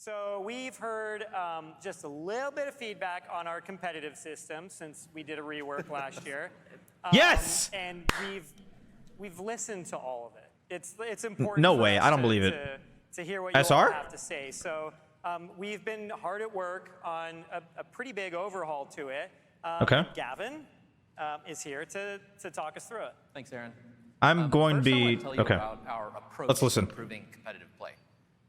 So we've heard just a little bit of feedback on our competitive system since we did a rework last year. Yes! And we've listened to all of it. It's important. No for way, us I don't believe it. To hear what you SR? all have to say. So we've been hard at work on a pretty big overhaul to it. Okay. Gavin is here to talk us through it. Thanks, Aaron. I'm going to First, I be want to tell you okay. about our approach Let's listen. to improving competitive play.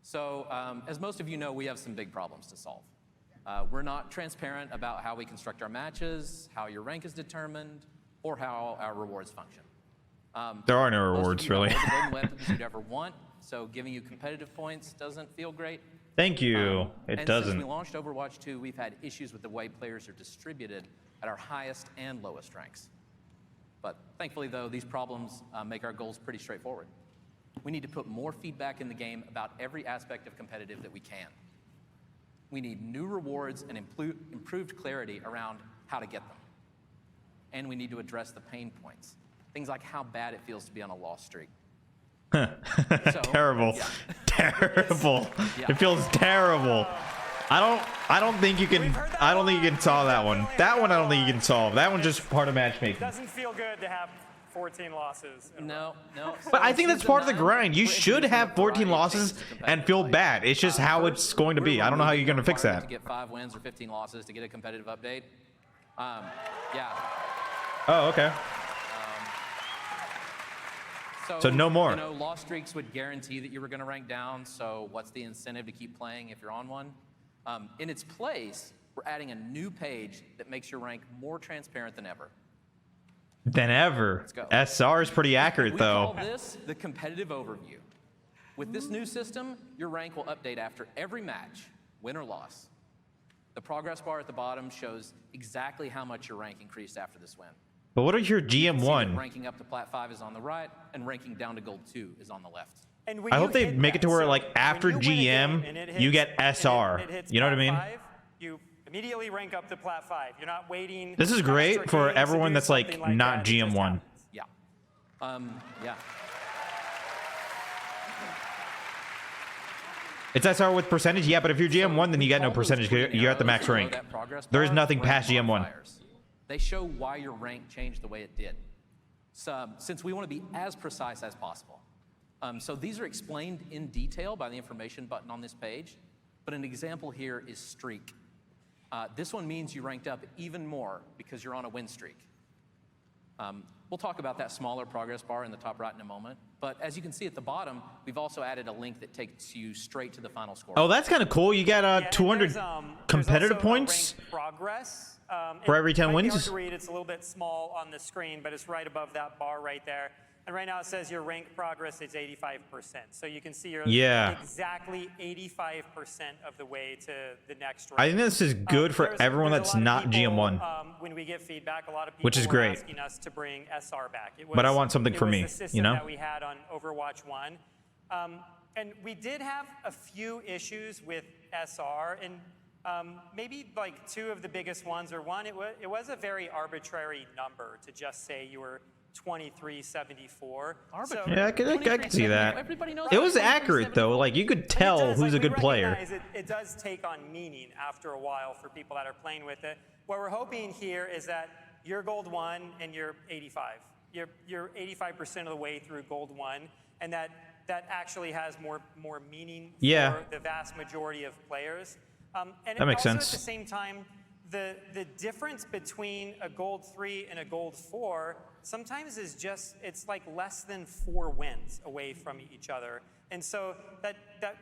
So, as most of you know, we have some big problems to solve. We're not transparent about how we construct our matches, how your rank is determined, or how our rewards function. There are no Most of rewards, you don't really. have the golden weapons you'd ever want, so giving you competitive points doesn't feel great. Thank you. It and doesn't. Since we launched Overwatch 2, we've had issues with the way players are distributed at our highest and lowest ranks. But thankfully, though, these problems make our goals pretty straightforward. We need to put more feedback in the game about every aspect of competitive that we can. We need new rewards and improved clarity around how to get them. And we need to address the pain points. Things like how bad it feels to be on a loss streak. Terrible. Yeah. Terrible. Yeah. It feels terrible. I don't think you can solve that one. That one I don't think you can solve. That one's just part of matchmaking. Doesn't feel good to have 14 losses. No. But I think that's Season part of the 9, grind. You we're should introducing have a 14 variety of losses changes to and competitive feel play. bad. It's just how First, it's going to be. we're I don't know how you're going to fix removing that. the requirement to get 5 wins or 15 losses to get a competitive update. Yeah. Oh, okay. So no more. You know, loss streaks would guarantee that you were going to rank down. So what's the incentive to keep playing if you're on one? In its place, we're adding a new page that makes your rank more transparent than ever. Let's go. SR is pretty accurate, We though. call this the competitive overview. With this new system, your rank will update after every match, win or loss. The progress bar at the bottom shows exactly how much your rank increased after this win. But what are your See that GM1? ranking up to Plat 5 is on the right, and ranking down to Gold 2 is on the left. And when I you hope they hit make it to that, where, so like, when after you win a game GM, and it you hits- get SR. and it hits You know what I Plat mean? 5, you immediately rank up to Plat 5. You're not waiting. This is great extra for games to everyone do that's, like, something like not that. It just GM1. happens. Yeah. Yeah. It's SR with percentage? Yeah, but if you're GM1, then you get no percentage because you're at the max rank. There is nothing past GM1. They show why your rank changed the way it did. So, since we want to be as precise as possible. So these are explained in detail by the information button on this page, but an example here is streak. This one means you ranked up even more because you're on a win streak. We'll talk about that smaller progress bar in the top right in a moment, but as you can see at the bottom, we've also added a link that takes you straight to the final score. Oh, that's kind of cool. You get Yeah, and 200 there's competitive also points. ranked progress. For It every 10 might be hard wins? to read. It's a little bit small on the screen, but it's right above that bar right there. And right now it says your rank progress is 85%. So you can see you're exactly 85% of the way to the next rank. I think this is good for everyone there's that's a lot not of people, GM1. When we get feedback, a lot of people Which is were great. asking us to bring SR back. It But I was- want something it for was me, the system you know? that we had on Overwatch 1. And we did have a few issues with SR, and maybe like two of the biggest ones are one, it was a very arbitrary number to just say you were 2374. Arbitrary? Yeah, I could see that. Everybody knows It was that. accurate, though. Like, you could It tell does, who's a like, we good player. recognize It does take on meaning after a while for people that are playing with it. What we're hoping here is that you're Gold 1 and you're 85. You're 85% of the way through Gold 1, and that actually has more meaning for the vast majority of players. And That makes also sense. At the same time, the difference between a Gold 3 and a Gold 4 sometimes is just, it's like less than 4 wins away from each other. And so that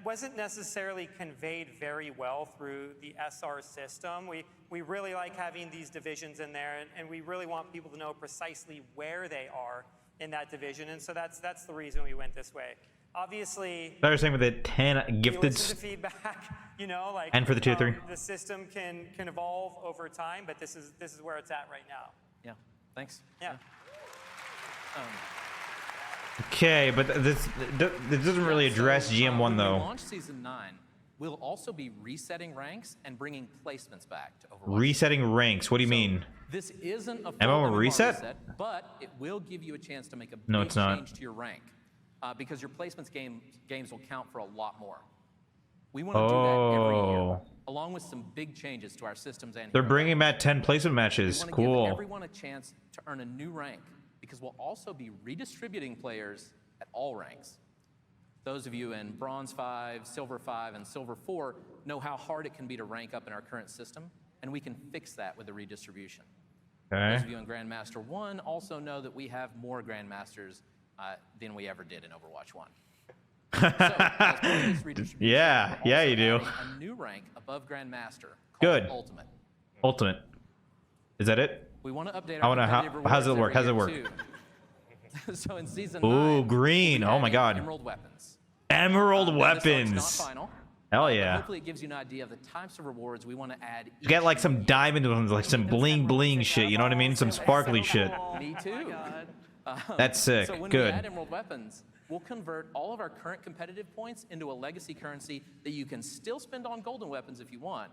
wasn't necessarily conveyed very well through the SR system. We really like having these divisions in there, and we really want people to know precisely where they are in that division. And so that's the reason we went this way. Obviously, I was saying with the 10 we gifted. listen to feedback, you know, like, And for the tier 3. the system can evolve over time, but this is where it's at right now. Yeah, thanks. Yeah. Okay, but this doesn't really address GM1, When we though. launch Season 9, we'll also be resetting ranks and bringing placements back to Overwatch. Resetting ranks. What do you mean? This isn't a full MMR MMR reset? but it will give you a chance to make a No, big it's not. change to your rank because your placements games will count for a lot more. We want to do that every year, Oh. along with some big changes to our systems and They're hero bringing levels. back 10 placement We matches. want to give Cool. everyone a chance to earn a new rank because we'll also be redistributing players at all ranks. Those of you in Bronze 5, Silver 5, and Silver 4 know how hard it can be to rank up in our current system, and we can fix that with the redistribution. Those Okay. of you in Grandmaster 1 also know that we have more Grandmasters than we ever did in Overwatch 1. So, as part of this redistribution, Yeah, we're yeah, also you do. adding a new rank above Grandmaster called Good. Ultimate. Ultimate. Is that it? We want to update I our wanna- how- competitive how's it rewards work? How's it every work? year, too. So in season Ooh, 9, green. we Oh my added God. Emerald weapons. Emerald This one's weapons. not final, Hell but yeah. hopefully it gives you an idea of the types of rewards we want to add. You get like some diamond ones, like some bling bling shit. You know what I mean? Some sparkly shit. Me too. That's sick. So when we Good. add Emerald weapons, we'll convert all of our current competitive points into a legacy currency that you can still spend on golden weapons if you want.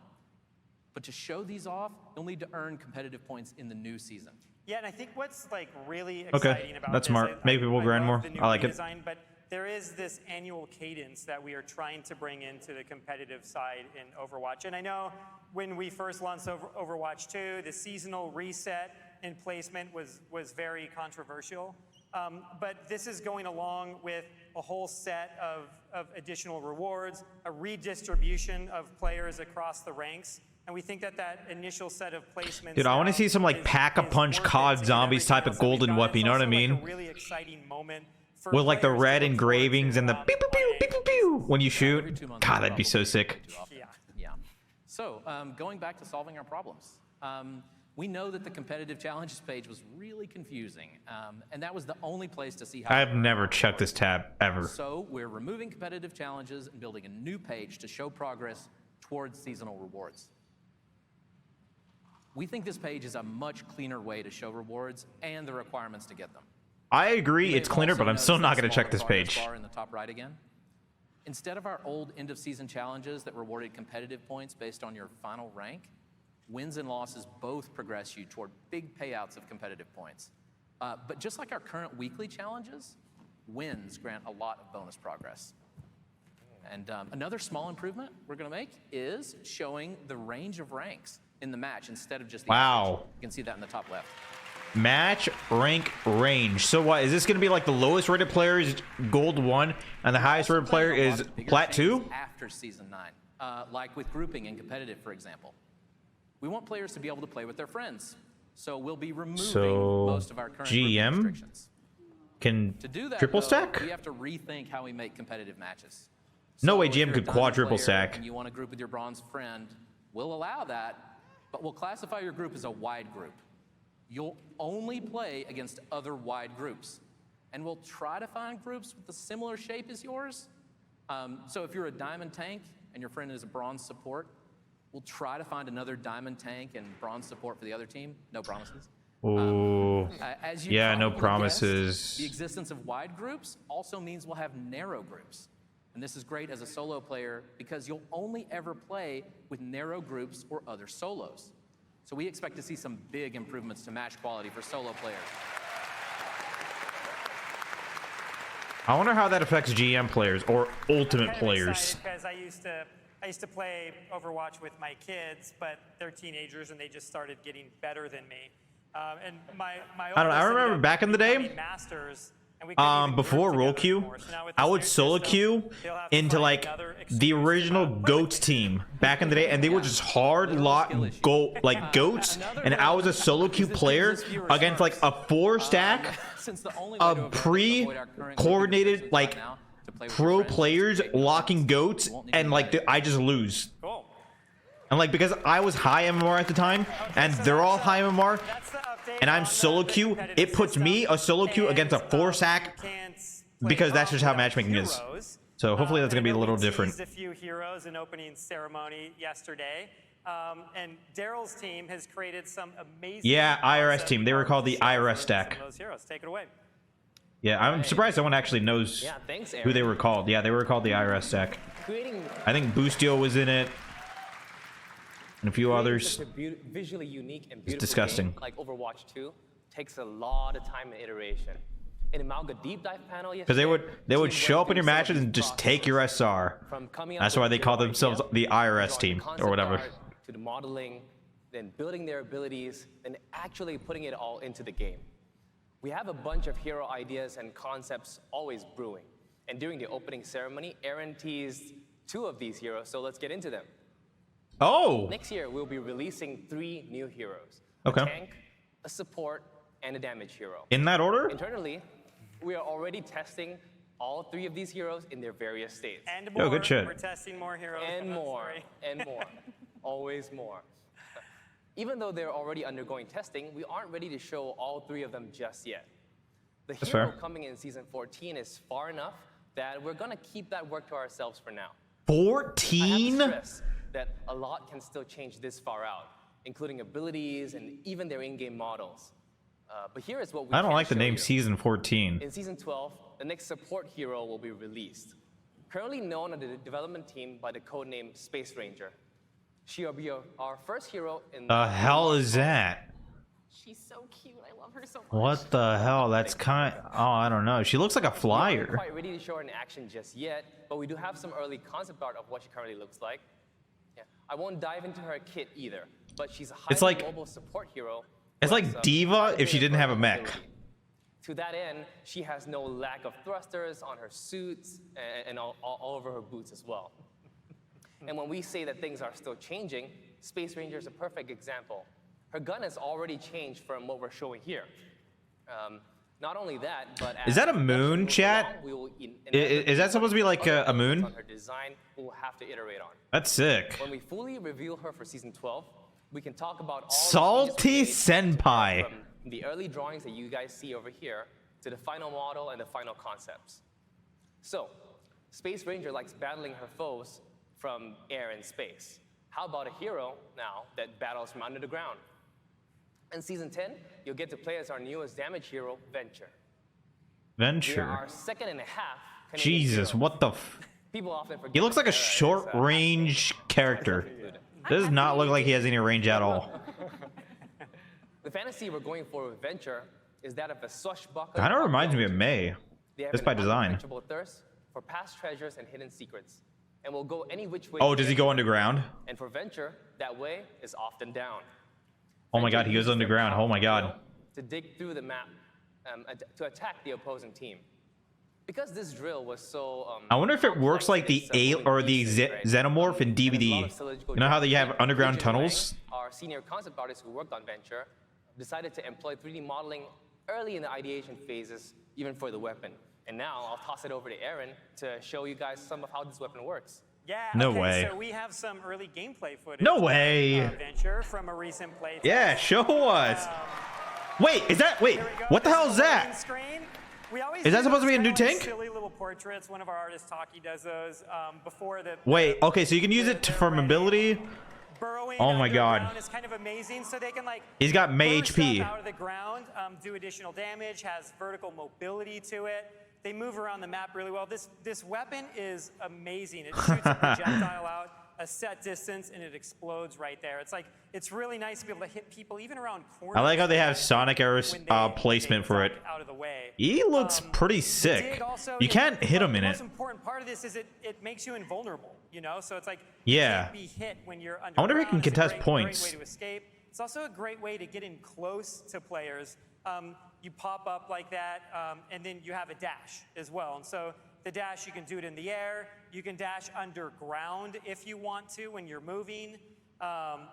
But to show these off, you'll need to earn competitive points in the new season. Yeah, and I think what's like really Okay, exciting about that's this, smart. Make people grind love more. the new I like it. redesign, but there is this annual cadence that we are trying to bring into the competitive side in Overwatch. And I know when we first launched Overwatch 2, the seasonal reset and placement was very controversial. But this is going along with a whole set of additional rewards, a redistribution of players across the ranks. And we think that that initial set of placements. Dude, I wanna now see some, like, is- Pack-a-Punch is worth COD it to get Zombies everything type of else that we've golden got. weapon, It's you know what I also, like, mean? a really exciting moment for With like the players to red look engravings forward and the to, pew pew pew pew pew pew when you Every shoot. 2 months, God, that'd be so probably sick. too often. Yeah. Yeah. So going back to solving our problems. We know that the competitive challenges page was really confusing, and that was the only place to see how. I've never checked this tab ever. So we're removing competitive challenges and building a new page to show progress towards seasonal rewards. We think this page is a much cleaner way to show rewards and the requirements to get them. I You agree, may it's have cleaner, also but I'm still noticed not that going to check smaller this progress page. bar in the top right again. Instead of our old end-of-season challenges that rewarded competitive points based on your final rank, wins and losses both progress you toward big payouts of competitive points. But just like our current weekly challenges, wins grant a lot of bonus progress. And another small improvement we're going to make is showing the range of ranks in the match instead of just the Wow. average. You can see that in the top left. Match rank range. So what, is this going to be like the lowest rated player is gold 1 and the highest rated player Planning a lot is of bigger plat 2? changes after season 9, like with grouping and competitive, for example. We want players to be able to play with their friends, so we'll be removing So, most of our current GM? grouping restrictions. Can To do that, triple though, stack? we have to rethink how we make competitive matches. No way if GM you're a could diamond quadruple player stack. And you want to group with your bronze friend, we'll allow that, but we'll classify your group as a wide group. You'll only play against other wide groups. And we'll try to find groups with a similar shape as yours. So if you're a diamond tank and your friend is a bronze support, we'll try to find another diamond tank and bronze support for the other team. No promises. Ooh. As you Yeah, no probably promises. guessed, the existence of wide groups also means we'll have narrow groups. And this is great as a solo player because you'll only ever play with narrow groups or other solos. So we expect to see some big improvements to match quality for solo players. I wonder how that affects GM players or ultimate Kind of players. excited because I used to play Overwatch with my kids, but they're teenagers and they just started getting better than me. And my I don't know, I oldest remember ended up back in the day, becoming masters, and we couldn't even before group roll together queue, anymore. So now with I this would new solo system, queue they'll have to into find like another the excuse to original not play with goats me. team back in the day, and they were just hard Literal lot skill issue. goats, and I was a solo queue This gives player us fewer against like a starts. 4-stack Since the only way to of avoid our current grouping pre-coordinated restrictions like right now to play with pro your friends is players to create new locking friends. goats, You won't need to and do like that. I just lose. Cool. And like because I was high MMR at the time, and so they're all that's, high MMR, That's the update and I'm on solo the queue, competitive it puts system. me, a solo queue, against a And, 4-sack you can't play because that's just how without matchmaking is. heroes. So hopefully that's And gonna be I a know little we different. teased a few heroes in opening ceremony yesterday. And Daryl's team has created some amazing. Yeah, IRS concept team. They were art called to the show IRS for some stack. of those heroes. Take it away. Yeah, I'm surprised no one actually knows Yeah, thanks, Aaron. who they were called. Yeah, they were called the IRS stack. Creating I think Boostio was in it, and a few others. such a visually unique and beautiful disgusting. game like Overwatch 2 takes a lot of time and iteration. In Amalga Deep Dive panel Because they would show up in your matches and just take your SR. That's why they call themselves the IRS team or whatever. To the modeling, then building their abilities, and actually putting it all into the game. We have a bunch of hero ideas and concepts always brewing. And during the opening ceremony, Aaron teased 2 of these heroes, so let's get into them. Oh! Next year, we'll be releasing 3 new heroes. Okay. A tank, a support, and a damage hero. In that order? Internally, we are already testing all 3 of these heroes in their various states. And more. Yo, good shit. We're testing more heroes. And more, and more. Always more. Even though they're already undergoing testing, we aren't ready to show all 3 of them just yet. The That's hero fair. coming in season 14 is far enough that we're gonna keep that work to ourselves for now. 14? I have to stress that a lot can still change this far out, including abilities and even their in-game models. But here is what we I don't can like the show name you. Season 14. In season 12, the next support hero will be released. Currently known on the development team by the codename Space Ranger. She will be our first hero in The hell is that? She's so cute. I love her so much. What the hell? That's kind. Oh, I don't know. She looks like a We aren't flyer. quite ready to show her in action just yet, but we do have some early concept art of what she currently looks like. Yeah. I won't dive into her kit either, but she's a It's highly like- mobile support hero. It's who like has some Diva if she didn't have a ability. mech. To that end, she has no lack of thrusters on her suits and all over her boots as well. And when we say that things are still changing, Space Ranger is a perfect example. Her gun has already changed from what we're showing here. Not only that, but Is that a moon, chat? Is that supposed to be like a moon? On her design, we'll have to iterate on. That's sick. When we fully reveal her for season 12, we can talk about all Salty the changes we made Senpai. from the early drawings that you guys see over here to the final model and the final concepts. So, Space Ranger likes battling her foes from air and space. How about a hero now that battles from under the ground? In season 10, you'll get to play as our newest damage hero, Venture. We are Venture. our second and a half Canadian Jesus, hero. what the f... People often forget He looks like a that Sarah is, short-range character. included. Does not look like he has any range at all. The fantasy we're going for with Venture is that of a swashbuckler. Kind of reminds me of May. They have Just an by design. unquenchable thirst for past treasures and hidden secrets, and will go any which way. Oh, to does he get go them. underground? And for Venture, that way is often down. Oh my god, he goes Venture uses their underground. Oh my powerful god. drill to dig through the map to attack the opposing team. Because this drill was so. I wonder if it works complex like in the its A moving or the pieces, right? Xenomorph in And there's a lot DVD. of cylindrical You know how they have geometry. underground Richard tunnels? Wang, our senior concept artist who worked on Venture, decided to employ 3D modeling early in the ideation phases, even for the weapon. And now I'll toss it over to Aaron to show you guys some of how this weapon works. Yeah. No okay, way. So we have some early gameplay footage. No way. Of Venture from a recent playtest. Yeah, show us. Wait, is that... Wait, Here we go. what the This hell is a loading that? screen. We always Is that do supposed to those be a new kinda, like, tank? Silly little portraits. One of our artists, Taki, does those before the. Wait, okay, so you can use it for mobility. Burrowing Oh my God. underground is kind of amazing. So they can like. He's got May burst HP. up out of the ground, do additional damage, has vertical mobility to it. They move around the map really well. This weapon is amazing. It shoots a projectile out a set distance and it explodes right there. It's like it's really nice to be able to hit people even around corners. I like how they have Sonic Arrow when they placement for it. duck out of the way. He looks pretty Dig sick. also, You can't hit him in The it. most important part of this is it makes you invulnerable, you know? So it's like Yeah. you can't be hit when you're underground. I wonder if he can It's a contest great points. way to escape. It's also a great way to get in close to players. You pop up like that, and then you have a dash as well. And so the dash, you can do it in the air. You can dash underground if you want to when you're moving.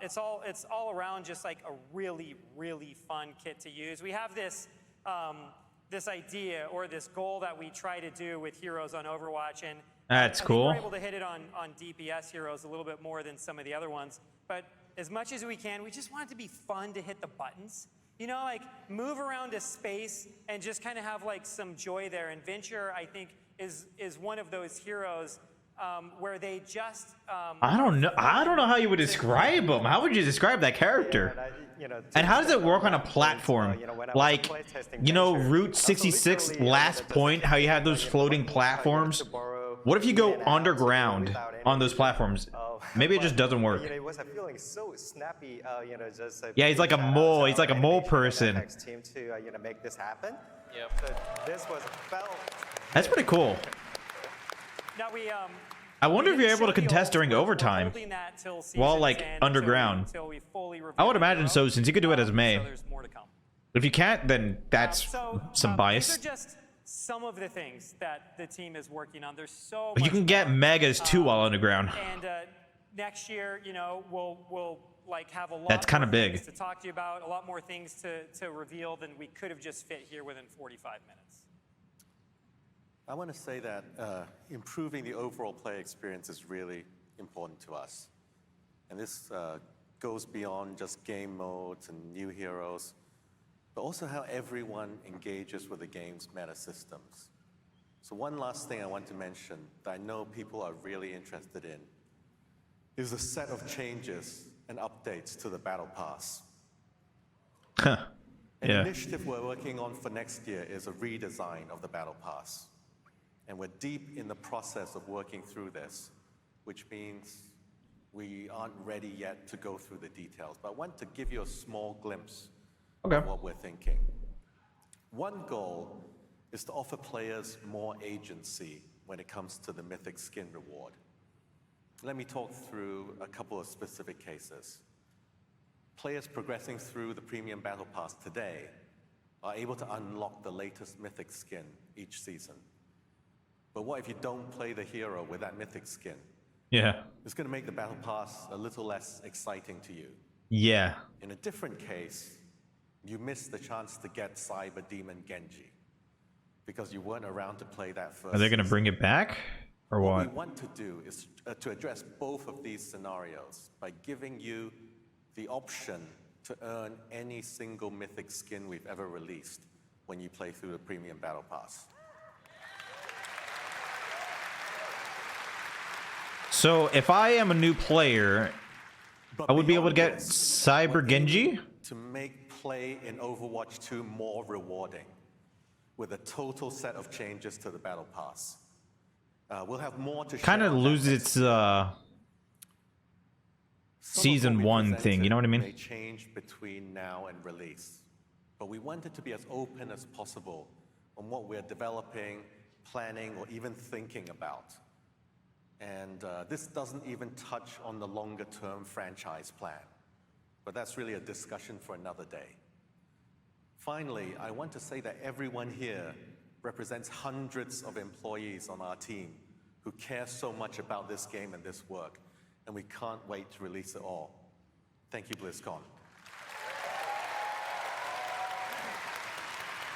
It's all around just like a really, really fun kit to use. We have this this idea or this goal that we try to do with heroes on Overwatch, and That's I think cool. we're able to hit it on DPS heroes a little bit more than some of the other ones. But as much as we can, we just want it to be fun to hit the buttons. You know, like move around a space and just kind of have like some joy there. And Venture, I think, is one of those heroes where they just. I don't know how you would describe him. How would you describe that character? And how does it work on a platform? Like, you know, Route 66 last point, how you have those floating platforms? What if you go underground on those platforms? Maybe it just doesn't work. It was a feeling so snappy, just Yeah, he's like a mole. He's like a mole person. Team to make this happen. Yep. So this was felt. That's pretty cool. Now we I wonder if we you're didn't able to show the contest ults. during We're overtime. holding that till While, season like, 10 underground. until we fully I would reveal imagine the so, hero. since you could do it as May. So there's more to come. If you can't, then that's some bias. These are just some of the things that the team is working on. There's so You much can get more. megas too while underground. And next year, you know, we'll like have a lot. That's kinda more big. things to talk to you about, a lot more things to reveal than we could have just fit here within 45 minutes. I want to say that improving the overall play experience is really important to us. And this goes beyond just game modes and new heroes, but also how everyone engages with the game's meta systems. So one last thing I want to mention that I know people are really interested in is a set of changes and updates to the Battle Pass. Huh. An Yeah. initiative we're working on for next year is a redesign of the Battle Pass. And we're deep in the process of working through this, which means we aren't ready yet to go through the details. But I want to give you a small glimpse Okay. of what we're thinking. One goal is to offer players more agency when it comes to the Mythic Skin reward. Let me talk through a couple of specific cases. Players progressing through the Premium Battle Pass today are able to unlock the latest Mythic Skin each season. But what if you don't play the hero with that Mythic Skin? Yeah. It's going to make the Battle Pass a little less exciting to you. Yeah. In a different case, you missed the chance to get Cyber Demon Genji because you weren't around to play that first. Are they going to season. bring it back? Or What what? we want to do is to address both of these scenarios by giving you the option to earn any single Mythic Skin we've ever released when you play through the Premium Battle Pass. So if I am a new player, But I would be able to beyond get this, Cyber we're Genji? aiming to make play in Overwatch 2 more rewarding with a total set of changes to the Battle Pass. We'll have more to Kind share of on that loses next its Some of season what we 1 thing, you know what I mean? May change between now and release, but we want it to be as open as possible on what we're developing, planning, or even thinking about. And this doesn't even touch on the longer-term franchise plan, but that's really a discussion for another day. Finally, I want to say that everyone here represents hundreds of employees on our team who care so much about this game and this work, and we can't wait to release it all. Thank you, BlizzCon.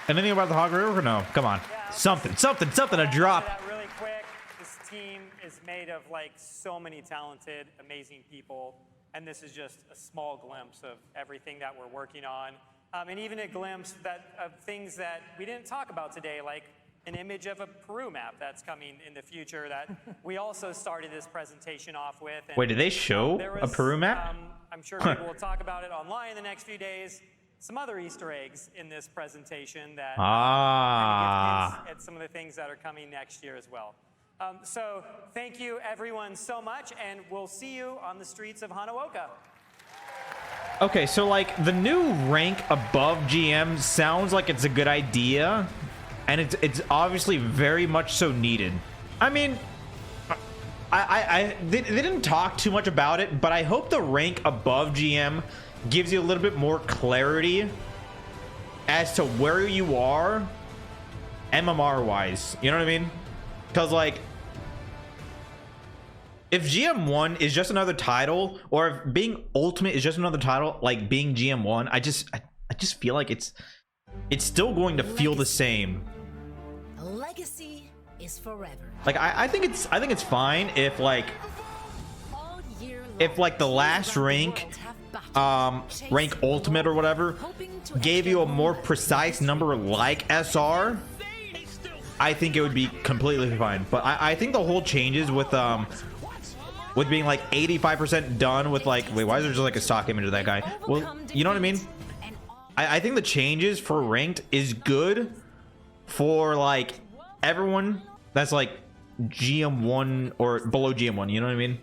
Anything about the Hog River? No, come on. Something to drop. That really quick. This team is made of like so many talented, amazing people, and this is just a small glimpse of everything that we're working on, and even a glimpse of things that we didn't talk about today, like an image of a Peru map that's coming in the future that we also started this presentation off with. And, Wait, did they show there a Peru map? I'm sure people will talk about it online in the next few days. Some other Easter eggs in this presentation that kind of give hints at some of the things that are coming next year as well. So thank you everyone so much, and we'll see you on the streets of Hanaoka. Okay, so like the new rank above GM sounds like it's a good idea, and it's obviously very much so needed. I mean, they didn't talk too much about it, but I hope the rank above GM gives you a little bit more clarity as to where you are MMR wise. You know what I mean? Because like, if GM1 is just another title, or if being Ultimate is just another title, like being GM1, I just feel like it's still going to feel the same. Legacy is forever. Like I think it's fine if like the last rank rank Ultimate or whatever gave you a more precise number like SR. I think it would be completely fine. But I think the whole changes with being like 85% done with like, wait, why is there just like a stock image of that guy? Well, you know what I mean? I think the changes for ranked is good for like everyone that's like GM1 or below GM1, you know what I mean?